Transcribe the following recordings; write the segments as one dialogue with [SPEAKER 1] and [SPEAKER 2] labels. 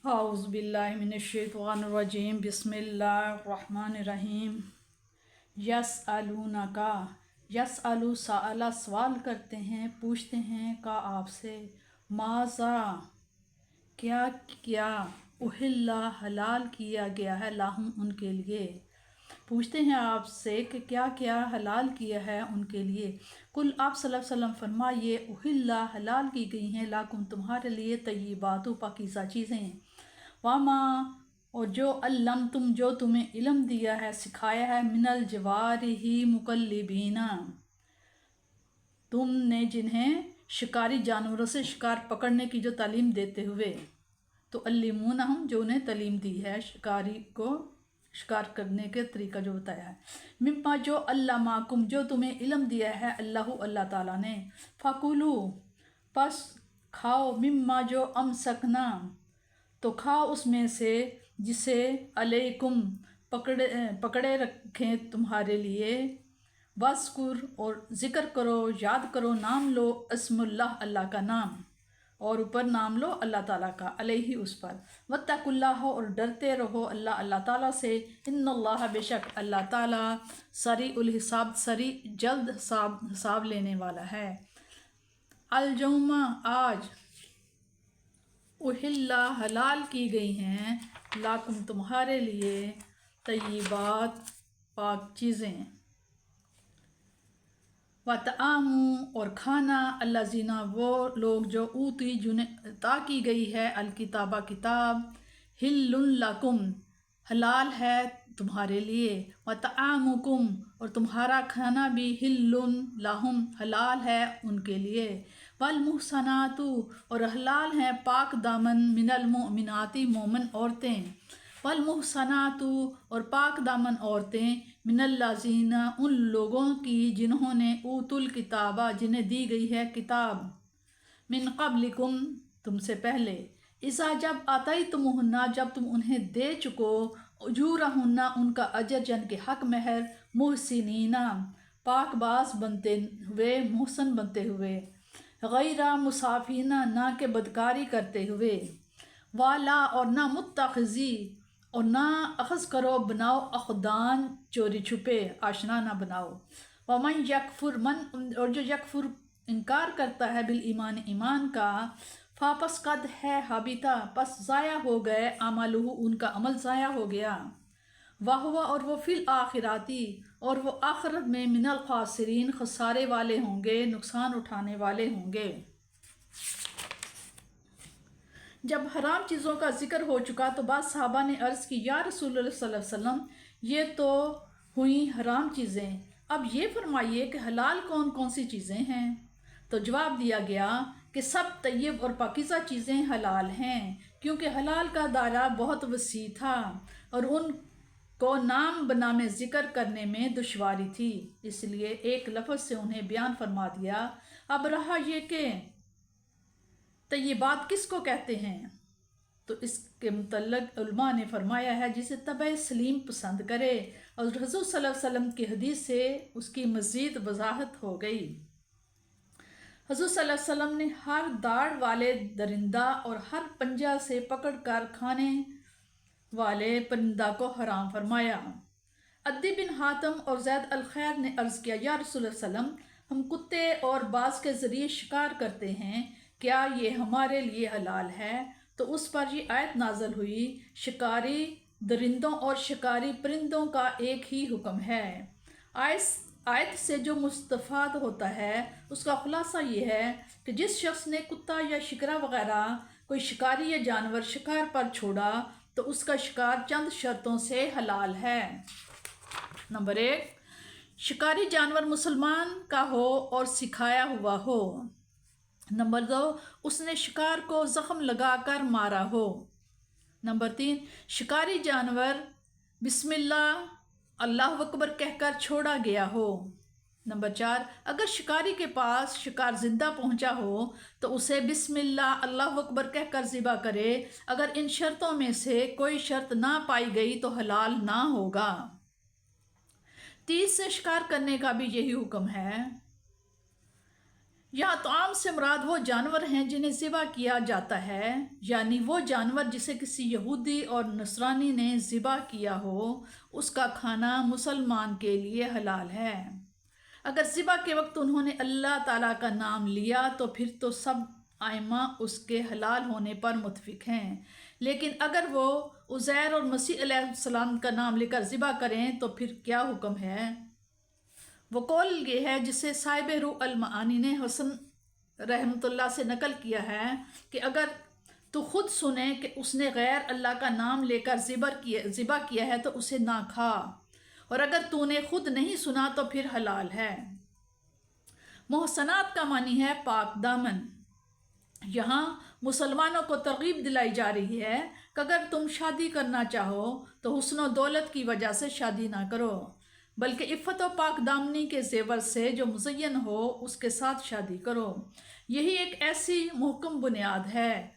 [SPEAKER 1] औज़ु बिल्लाहि मिनश्शैतानिर्रजीम बिस्मिल्लाहिर्रहमानिर्रहीम। यसअलूनका, यसअलू सअला सवाल करते हैं, पूछते हैं का आपसे, माज़ा क्या क्या, उहिल्ला हलाल किया गया है, लाहुम उनके लिए। पूछते हैं आपसे कि क्या क्या हलाल किया है उनके लिए। कुल आप सल्लल्लाहु अलैहि वसल्लम फरमाइए, उहिल्ला हलाल की गई हैं, लाकुम तुम्हारे लिए, तय्यिबातु पाकीज़ा चीज़ें, वामा और जो अल्लम तुम जो तुम्हें इल्म दिया है, सिखाया है, मिनल जवारिही मुकल्लिबीना तुमने जिन्हें शिकारी जानवरों से शिकार पकड़ने की जो तालीम देते हुए, तो अल्लिमूना हम जो उन्हें तालीम दी है शिकारी को शिकार करने के तरीका जो बताया है, मिम्मा जो अल्लामाकुम जो तुम्हें इल्म दिया है अल्लाह ताला ने, फ़कुलू पस खाओ, मिम्मा जो अमसकना तो खाओ उसमें से जिसे अलैकुम पकड़े रखें तुम्हारे लिए, वस्कुर और ज़िक्र करो, याद करो, नाम लो, अस्मुल्लाह अल्लाह का नाम, और ऊपर नाम लो अल्लाह ताला का, अलैहि उस पर, वत्तकुल्लाह और डरते रहो अल्लाह ताला से, इन्नल्लाह बेशक अल्लाह ताला सरीउल हिसाब सरी जल्द हिसाब लेने वाला है। अलजौमा आज, उहिल्ला हलाल की गई हैं, लाकुम तुम्हारे लिए, तय्यिबात पाक चीज़ें, वतआमु और खाना, अल्लाज़ीना वो लोग जो ऊती जिन्हें अता की गई है, अलकिताबा किताब, हिल्लुन लकुम हलाल है तुम्हारे लिए, वतआमुकुम और तुम्हारा खाना भी, हिल्लुन लहुम हलाल है उनके लिए, वल मुहसनातु और हलाल हैं पाक दामन, मिनल मुमिनाती मोमन औरतें, वल मुहसनातु और पाक दामन औरतें, मिनल्लाज़ीना उन लोगों की जिन्होंने ऊतुल किताबा जिन्हें दी गई है किताब, मिन क़ब्लिकुम तुमसे पहले, इज़ा जब आताई तुमुन्ना जब तुम उन्हें दे चुको, उजूरहुन्ना उनका अजर जन के हक महर, मुहसिनीना पाकबाज बनते हुए, मुहसन बनते हुए, गैरा मुसाफिना ना के बदकारी करते हुए, वाला और ना मुत्तखिज़ी और ना अखज़ करो बनाओ, अखदान चोरी छुपे आशना ना बनाओ, वमन यकफुर मन और जो यकफुर इनकार करता है, बिल ईमान ईमान का, फापस कद है हाबिता पस ज़ाया हो गए, अमलुहु उनका अमल ज़ाया हो गया, वाहुआ और वो फिल आखिराती और वो आखिरत में, मिनल खासिरीन खसारे वाले होंगे, नुकसान उठाने वाले होंगे। जब हराम चीज़ों का जिक्र हो चुका तो बाद साहबा ने अर्ज़ की, या रसूलुल्लाह सल्लल्लाहु अलैहि वसल्लम ये तो हुई हराम चीज़ें, अब ये फरमाइए कि हलाल कौन कौन सी चीज़ें हैं। तो जवाब दिया गया कि सब तय्यब और पाकीज़ा चीज़ें हलाल हैं, क्योंकि हलाल का दायरा बहुत वसी था और उनको नाम बनामे ज़िक्र करने में दुश्वारी थी, इसलिए एक लफ्ज़ से उन्हें बयान फरमा दिया। अब रहा ये कि तय्यबात किसको कहते हैं, तो इसके मुतल्लिक़ उलमा ने फरमाया है, जिसे तबे सलीम पसंद करे, और हुज़ूर सल्लल्लाहु अलैहि वसल्लम की हदीस से उसकी मज़ीद वजाहत हो गई। हुज़ूर सल्लल्लाहु अलैहि वसल्लम ने हर दाढ़ वाले दरिंदा और हर पंजा से पकड़ कर खाने वाले परिंदा को हराम फरमाया। अद्दी बिन हातम और ज़ैद अल खैर ने अर्ज़ किया, या रसूलुल्लाह सल्लल्लाहु अलैहि वसल्लम हम कुत्ते और बाज के ज़रिए शिकार करते हैं, क्या ये हमारे लिए हलाल है। तो उस पर ये आयत नाज़िल हुई, शिकारी दरिंदों और शिकारी परिंदों का एक ही हुक्म है। आयत से जो मुस्तफ़ाद होता है उसका खुलासा ये है कि जिस शख्स ने कुत्ता या शिकरा वगैरह कोई शिकारी या जानवर शिकार पर छोड़ा तो उसका शिकार चंद शर्तों से हलाल है। नंबर 1, शिकारी जानवर मुसलमान का हो और सिखाया हुआ हो। नंबर 2, उसने शिकार को ज़ख्म लगाकर मारा हो। नंबर 3, शिकारी जानवर बिस्मिल्लाह अल्लाह अकबर कहकर छोड़ा गया हो। नंबर 4, अगर शिकारी के पास शिकार जिंदा पहुंचा हो तो उसे बिस्मिल्लाह अल्लाह अकबर कहकर ज़िबा करे। अगर इन शर्तों में से कोई शर्त ना पाई गई तो हलाल ना होगा। तीर से शिकार करने का भी यही हुक्म है। यहाँ طعام سے مراد وہ جانور ہیں جنہیں ذبح کیا جاتا ہے، یعنی وہ جانور جسے کسی یہودی اور نصرانی نے ذبح کیا ہو، اس کا کھانا مسلمان کے لیے حلال ہے۔ اگر ذبح کے وقت انہوں نے اللہ تعالیٰ کا نام لیا تو پھر تو سب ائمہ اس کے حلال ہونے پر متفق ہیں، لیکن اگر وہ عزیر اور مسیح علیہ السلام کا نام لے کر ذبح کریں تو پھر کیا حکم ہے؟ وہ قول یہ ہے جسے صاحب روح المعانی نے حسن رحمۃ اللہ سے نقل کیا ہے کہ اگر تو خود سنے کہ اس نے غیر اللہ کا نام لے کر ذبح کیا ہے تو اسے نہ کھا، اور اگر تو نے خود نہیں سنا تو پھر حلال ہے۔ محسنات کا معنی ہے پاک دامن۔ یہاں مسلمانوں کو ترغیب دلائی جا رہی ہے کہ اگر تم شادی کرنا چاہو تو حسن و دولت کی وجہ سے شادی نہ کرو، بلکہ عفت و پاک دامنی کے زیور سے جو مزین ہو اس کے ساتھ شادی کرو۔ یہی ایک ایسی محکم بنیاد ہے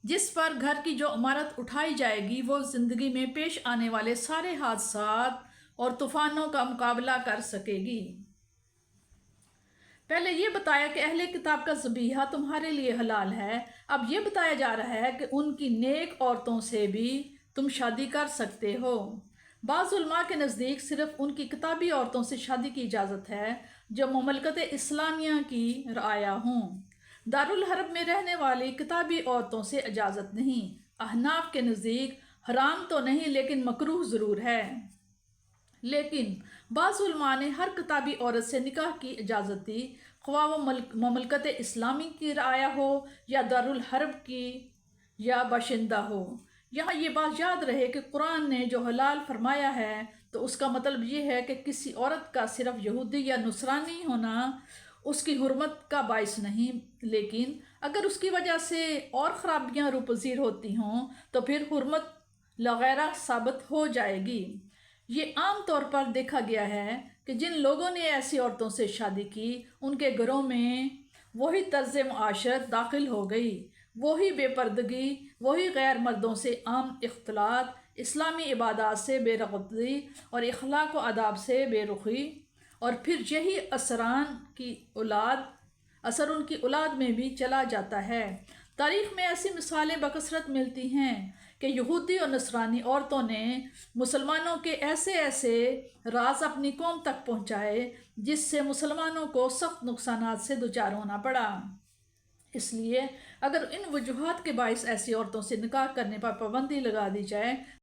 [SPEAKER 1] جس پر گھر کی جو عمارت اٹھائی جائے گی وہ زندگی میں پیش آنے والے سارے حادثات اور طوفانوں کا مقابلہ کر سکے گی۔ پہلے یہ بتایا کہ اہل کتاب کا ذبیحہ تمہارے لیے حلال ہے، اب یہ بتایا جا رہا ہے کہ ان کی نیک عورتوں سے بھی تم شادی کر سکتے ہو۔ بعض علماء کے نزدیک صرف ان کی کتابی عورتوں سے شادی کی اجازت ہے جو مملکت اسلامیہ کی رعایا ہوں۔ دارالحرب میں رہنے والی کتابی عورتوں سے اجازت نہیں۔ احناف کے نزدیک حرام تو نہیں لیکن مکروہ ضرور ہے، لیکن بعض علماء نے ہر کتابی عورت سے نکاح کی اجازت دی، خواہ وہ مملکت اسلامی کی رعایا ہو یا دارالحرب کی یا باشندہ ہو۔ یہاں یہ بات یاد رہے کہ قرآن نے جو حلال فرمایا ہے تو اس کا مطلب یہ ہے کہ کسی عورت کا صرف یہودی یا نصرانی ہونا اس کی حرمت کا باعث نہیں، لیکن اگر اس کی وجہ سے اور خرابیاں روپذیر ہوتی ہوں تو پھر حرمت لغیرہ ثابت ہو جائے گی۔ یہ عام طور پر دیکھا گیا ہے کہ جن لوگوں نے ایسی عورتوں سے شادی کی ان کے گھروں میں وہی طرز معاشرت داخل ہو گئی، وہی بے پردگی، وہی غیر مردوں سے عام اختلاط، اسلامی عبادات سے بے رغبتی اور اخلاق و آداب سے بے رخی، اور پھر یہی اثر ان کی اولاد میں بھی چلا جاتا ہے۔ تاریخ میں ایسی مثالیں بکثرت ملتی ہیں کہ یہودی اور نصرانی عورتوں نے مسلمانوں کے ایسے راز اپنی قوم تک پہنچائے جس سے مسلمانوں کو سخت نقصانات سے دوچار ہونا پڑا۔ اس لیے اگر ان وجوہات کے باعث ایسی عورتوں سے نکاح کرنے پر پابندی لگا دی جائے